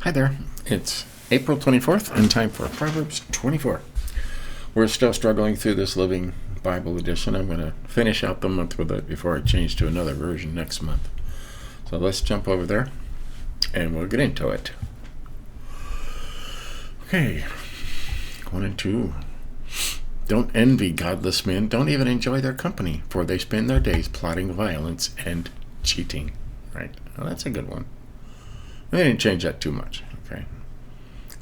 Hi there, it's April 24th and time for Proverbs 24. We're still struggling through this Living Bible edition. I'm going to finish out the month with it before I change to another version next month. So let's jump over there and we'll get into it. Okay, 1 and 2. Don't envy godless men, don't even enjoy their company, for they spend their days plotting violence and cheating. Right? Well, that's a good one. They didn't change that too much. Okay.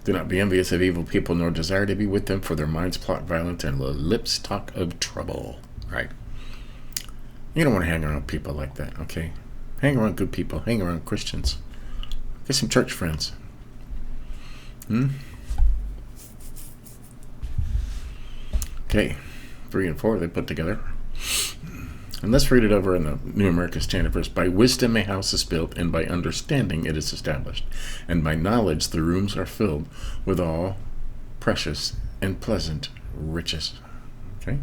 Do not be envious of evil people, nor desire to be with them, for their minds plot violence and their lips talk of trouble. Right? You don't want to hang around people like that. Okay. Hang around good people. Hang around Christians. Get some church friends. Okay. 3 and 4 they put together. And let's read it over in the New American Standard Verse. By wisdom a house is built, and by understanding it is established. And by knowledge the rooms are filled with all precious and pleasant riches. Okay?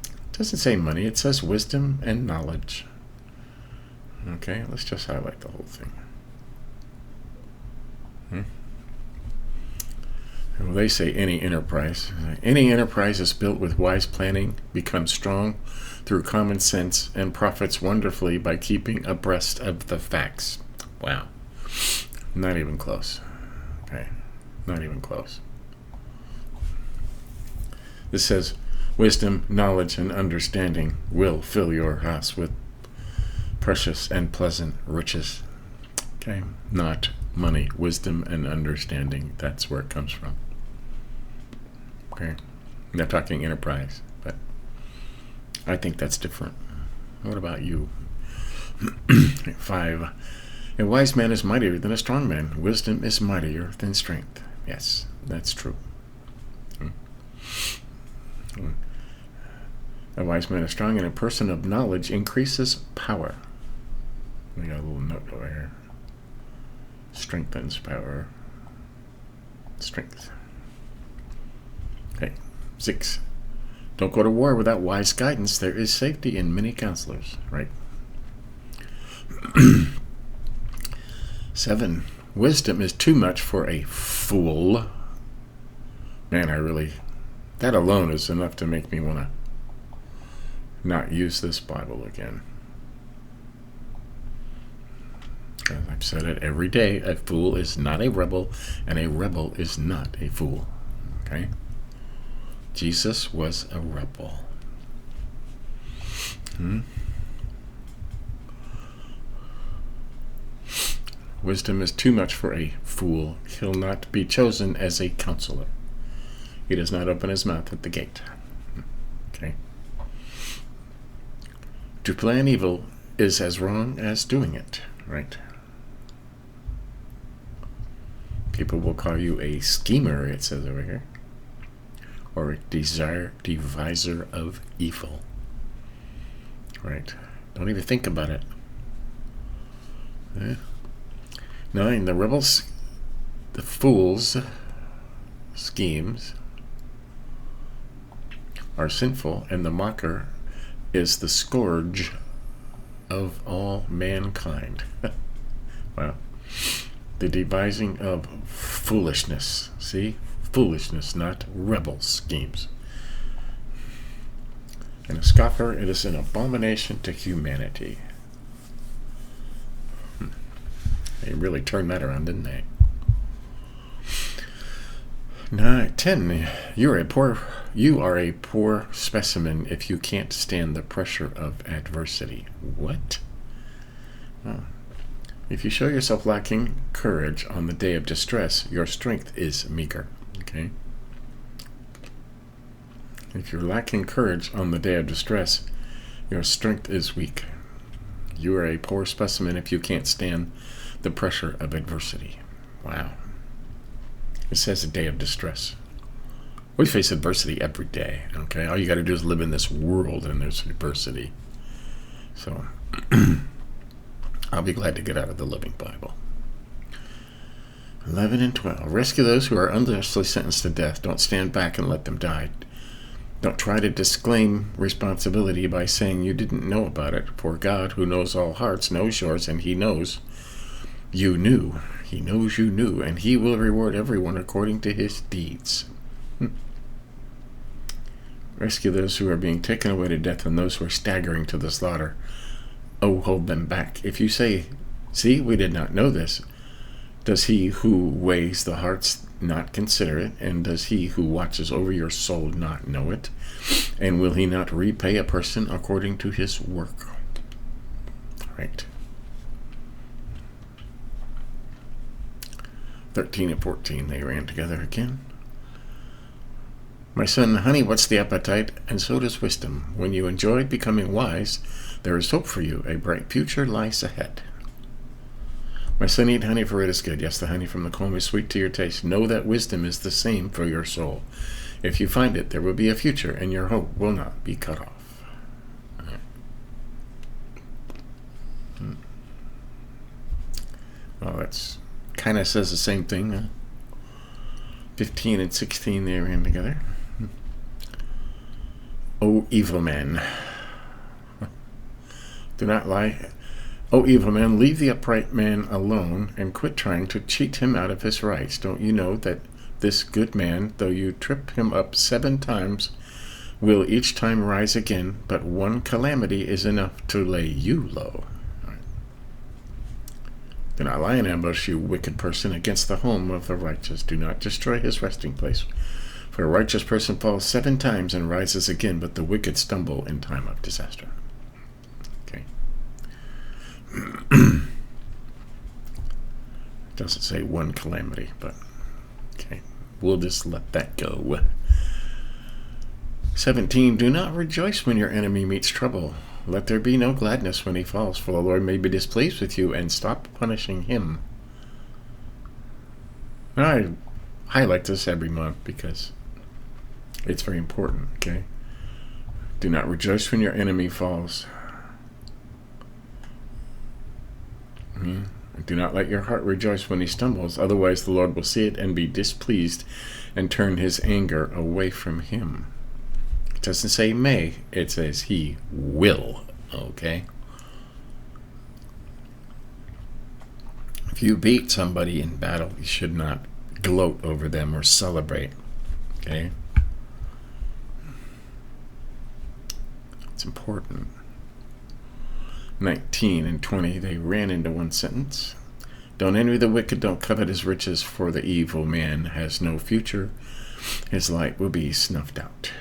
It doesn't say money, it says wisdom and knowledge. Okay, let's just highlight the whole thing. Well, they say any enterprise. Any enterprise is built with wise planning, becomes strong through common sense, and profits wonderfully by keeping abreast of the facts. Wow. Not even close. Okay. Not even close. This says, wisdom, knowledge, and understanding will fill your house with precious and pleasant riches. Okay. Not money, wisdom, and understanding. That's where it comes from. Okay. I'm not talking enterprise, but I think that's different. What about you? 5. A wise man is mightier than a strong man. Wisdom is mightier than strength. Yes, that's true. A wise man is strong, and a person of knowledge increases power. We got a little note over here. Strengthens power. Strength. Okay. 6. Don't go to war without wise guidance. There is safety in many counselors. Right. 7. Wisdom is too much for a fool. Man, that alone is enough to make me want to not use this Bible again. I've said it every day. A fool is not a rebel, and a rebel is not a fool. Okay? Jesus was a rebel. Wisdom is too much for a fool. He'll not be chosen as a counselor. He does not open his mouth at the gate. Okay? To plan evil is as wrong as doing it. Right? People will call you a schemer, it says over here, or a deviser of evil. Right? Don't even think about it. 9. The rebels, the fools' schemes are sinful, and the mocker is the scourge of all mankind. Wow. The devising of foolishness. See? Foolishness, not rebel schemes. And a scoffer, it is an abomination to humanity. They really turned that around, didn't they? 10. You are a poor specimen if you can't stand the pressure of adversity. What? Oh. If you show yourself lacking courage on the day of distress, your strength is meager. Okay? If you're lacking courage on the day of distress, your strength is weak. You are a poor specimen if you can't stand the pressure of adversity. Wow. It says a day of distress. We face adversity every day. Okay? All you got to do is live in this world and there's adversity. So I'll be glad to get out of the Living Bible. 11 and 12. Rescue those who are unjustly sentenced to death. Don't stand back and let them die. Don't try to disclaim responsibility by saying you didn't know about it, for God, who knows all hearts, knows yours, and He knows you knew. He knows you knew, and he will reward everyone according to his deeds. Rescue those who are being taken away to death and those who are staggering to the slaughter. Oh, hold them back. If you say, see, we did not know this, does he who weighs the hearts not consider it? And does he who watches over your soul not know it? And will he not repay a person according to his work? Right. 13 and 14, they ran together again. My son, honey, what's the appetite? And so does wisdom. When you enjoy becoming wise, there is hope for you. A bright future lies ahead. My son, eat honey, for it is good. Yes, the honey from the comb is sweet to your taste. Know that wisdom is the same for your soul. If you find it, there will be a future, and your hope will not be cut off. Well, that's kind of says the same thing. 15 and 16, they ran together. O evil man, do not lie. O evil man, leave the upright man alone and quit trying to cheat him out of his rights. Don't you know that this good man, though you trip him up 7 times, will each time rise again, but one calamity is enough to lay you low. Do not lie in ambush, you wicked person, against the home of the righteous. Do not destroy his resting place. For a righteous person falls 7 times and rises again, but the wicked stumble in time of disaster. Okay. Doesn't say one calamity, but okay. We'll just let that go. 17. Do not rejoice when your enemy meets trouble. Let there be no gladness when he falls, for the Lord may be displeased with you, and stop punishing him. I highlight this every month because it's very important, okay? Do not rejoice when your enemy falls. Do not let your heart rejoice when he stumbles, otherwise the Lord will see it and be displeased and turn his anger away from him. It doesn't say may, it says he will, okay? If you beat somebody in battle, you should not gloat over them or celebrate, okay? It's important. 19 and 20, they ran into one sentence. Don't envy the wicked, don't covet his riches, for the evil man has no future. His light will be snuffed out.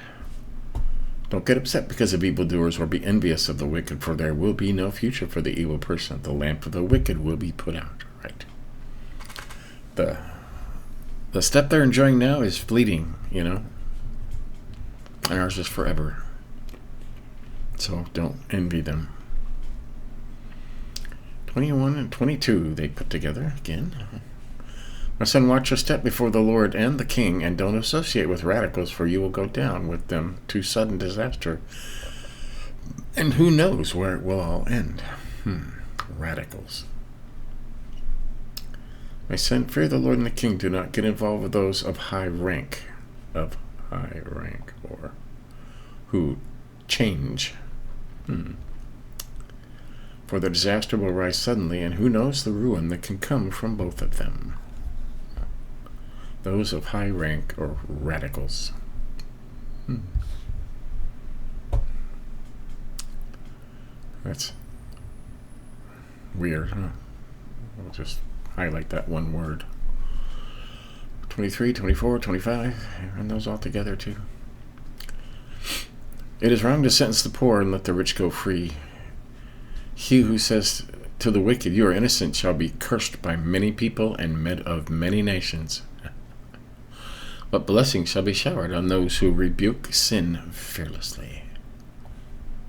Don't get upset because of evildoers, or be envious of the wicked, for there will be no future for the evil person. The lamp of the wicked will be put out. Right. The step they're enjoying now is fleeting, you know. And ours is forever. So don't envy them. 21 and 22, they put together again. My son, watch your step before the Lord and the king, and don't associate with radicals, for you will go down with them to sudden disaster. And who knows where it will all end? Radicals. My son, fear the Lord and the king. Do not get involved with those of high rank, or who change. For the disaster will rise suddenly, and who knows the ruin that can come from both of them. Those of high rank or radicals. That's weird, huh? I'll just highlight that one word. 23, 24, 25, run those all together too. It is wrong to sentence the poor and let the rich go free. He who says to the wicked, you are innocent, shall be cursed by many people and of many nations. But blessing shall be showered on those who rebuke sin fearlessly.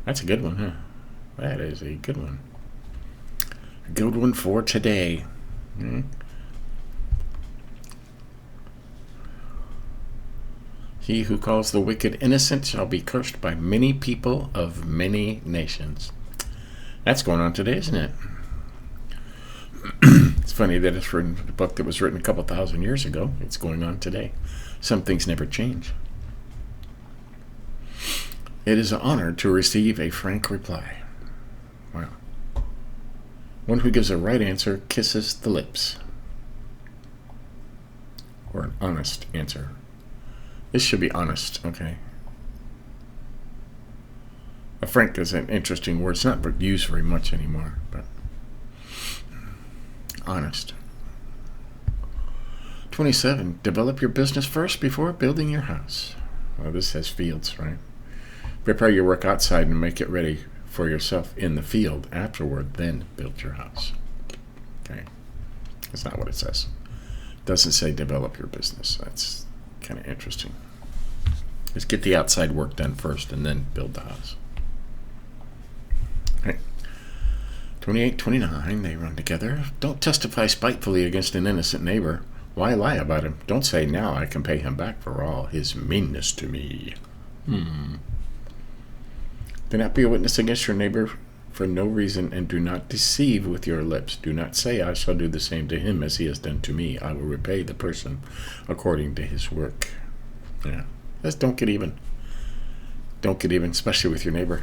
That's a good one, huh? That is a good one. A good one for today. He who calls the wicked innocent shall be cursed by many people of many nations. That's going on today, isn't it? It's funny that it's written a book that was written a couple thousand years ago. It's going on today. Some things never change. It is an honor to receive a frank reply. Wow. One who gives a right answer kisses the lips. or an honest answer. This should be honest, okay? Frank is an interesting word. It's not used very much anymore, but honest. 27, develop your business first before building your house. Well, this has fields, right? Prepare your work outside and make it ready for yourself in the field. Afterward, then build your house. Okay? That's not what it says. It doesn't say develop your business. That's kind of interesting. Just get the outside work done first and then build the house. Okay. 28, 29, they run together. Don't testify spitefully against an innocent neighbor. Why lie about him? Don't say, now I can pay him back for all his meanness to me. Do not be a witness against your neighbor for no reason, and do not deceive with your lips. Do not say, I shall do the same to him as he has done to me. I will repay the person according to his work. Yeah. Just don't get even. Don't get even, especially with your neighbor.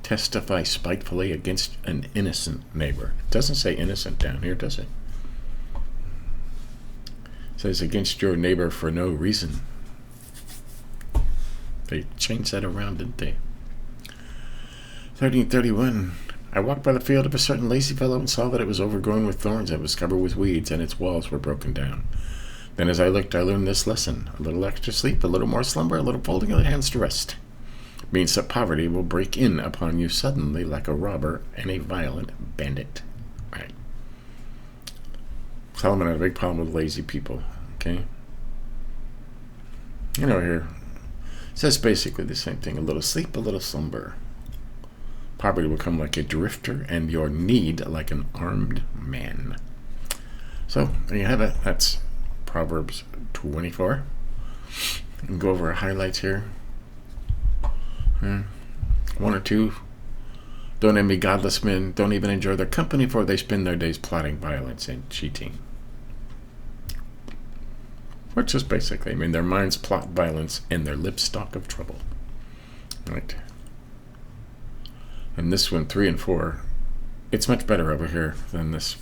Testify spitefully against an innocent neighbor. It doesn't say innocent down here, does it? It says against your neighbor for no reason. They changed that around, didn't they? 1331. I walked by the field of a certain lazy fellow and saw that it was overgrown with thorns and was covered with weeds, and its walls were broken down. Then as I looked, I learned this lesson. A little extra sleep, a little more slumber, a little folding of the hands to rest means that poverty will break in upon you suddenly like a robber and a violent bandit. Right. Solomon had a big problem with lazy people. Okay. Here it says basically the same thing. A little sleep, a little slumber. Poverty will come like a drifter, and your need like an armed man. So there you have it. That's Proverbs 24. You can go over our highlights here. 1 or 2. Don't envy godless men. Don't even enjoy their company, for they spend their days plotting violence and cheating. Which is basically, their minds plot violence and their lips talk of trouble. Right. And this one, 3 and 4, it's much better over here than this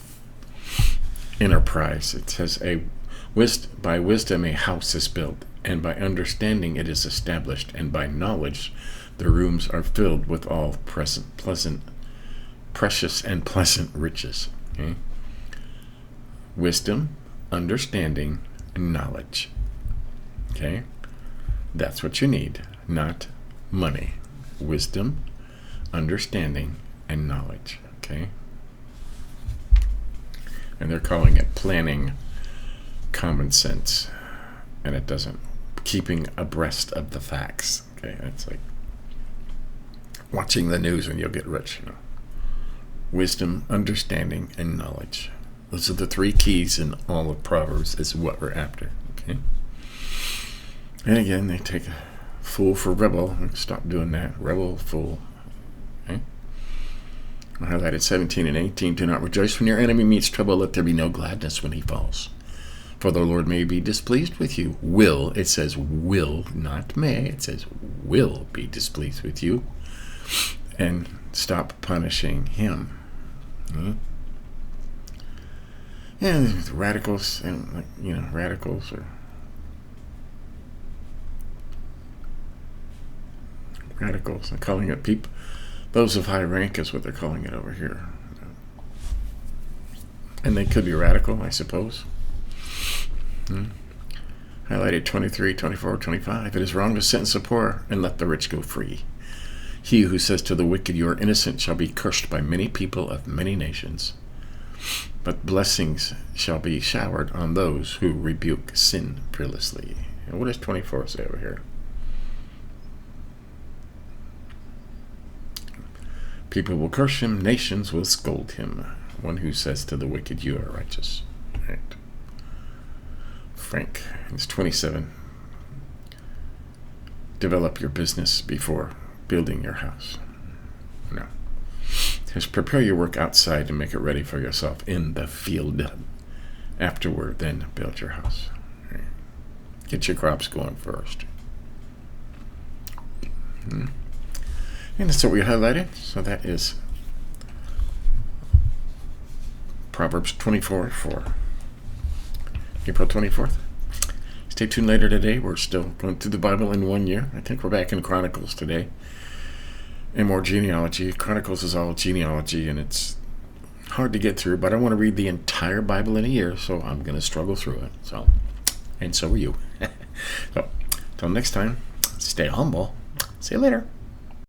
enterprise. It says, by wisdom a house is built, and by understanding it is established, and by knowledge the rooms are filled with all precious and pleasant riches. Okay? Wisdom, understanding, and knowledge. Okay? That's what you need, not money. Wisdom, understanding, and knowledge. Okay? And they're calling it planning common sense, and it doesn't. Keeping abreast of the facts. Okay? It's like watching the news and you'll get rich. Wisdom, understanding, and knowledge. Those are the 3 keys in all of Proverbs. Is what we're after. Okay. And again, they take a fool for rebel. Stop doing that. Rebel, fool. Okay. I highlighted 17 and 18. Do not rejoice when your enemy meets trouble. Let there be no gladness when he falls. For the Lord may be displeased with you. Will. It says will, not may. It says will be displeased with you. And stop punishing him. And radicals, and radicals are radicals. I'm calling it people. Those of high rank is what they're calling it over here. And they could be radical, I suppose. Highlighted 23, 24, 25. It is wrong to sentence the poor and let the rich go free. He who says to the wicked, you are innocent, shall be cursed by many people of many nations. But blessings shall be showered on those who rebuke sin fearlessly. And what does 24 say over here? People will curse him, nations will scold him. One who says to the wicked, you are righteous. Right. Frank, it's 27. Develop your business before building your house. No. Just prepare your work outside and make it ready for yourself in the field. Afterward, then build your house. Right. Get your crops going first. And that's what we highlighted. So that is Proverbs 24:4. April 24th. Stay tuned later today. We're still going through the Bible in 1 year. I think we're back in Chronicles today. And more genealogy. Chronicles is all genealogy, and it's hard to get through, but I want to read the entire Bible in a year, so I'm going to struggle through it. And so are you. So, until next time, stay humble. See you later.